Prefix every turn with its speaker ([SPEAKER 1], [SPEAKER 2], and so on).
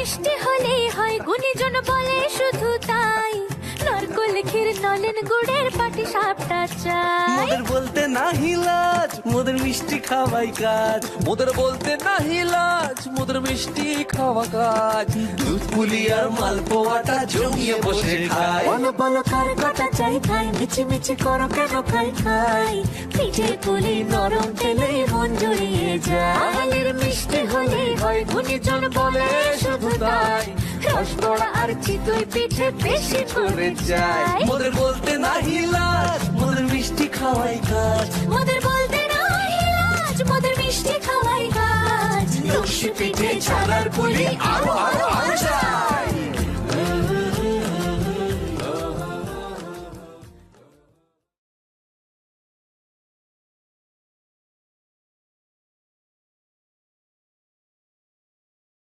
[SPEAKER 1] মিষ্টি হলেই হয় গুণীজন বলে শুধু তাই নারকোল ক্ষীর নলেন গুড়ের পাটি সাপটা চাই
[SPEAKER 2] মোদের বলতে নাহি লাজ মোদের মিষ্টি খাওয়াই কাজ মোদের বলতে নাহি লাজ মোদের মিষ্টি খাওয়া কাজ দুধ পুলি আর মালপোয়াটা জমিয়ে বসে খায়
[SPEAKER 1] বলো বলো কার কটা চাই খাই মিছি মিছি করো কেন খাই খাই পিঠে পুলি নরম তেলে মন জড়িয়ে যায় বাঙালির মিষ্টি হলেই হয় গুণীজন বলে শুধু তাই রসগোড়া আর চিতই পিঠে বেশি করে যায়
[SPEAKER 2] মোদের বলতে নাহি লাজ মোদের মিষ্টি খাওয়াই কাজ
[SPEAKER 1] মোদের বলতে নাই লাজ মোদের মিষ্টি খাওয়াই কাজ
[SPEAKER 2] লস্যি পিঠে ছানার পুলি আরো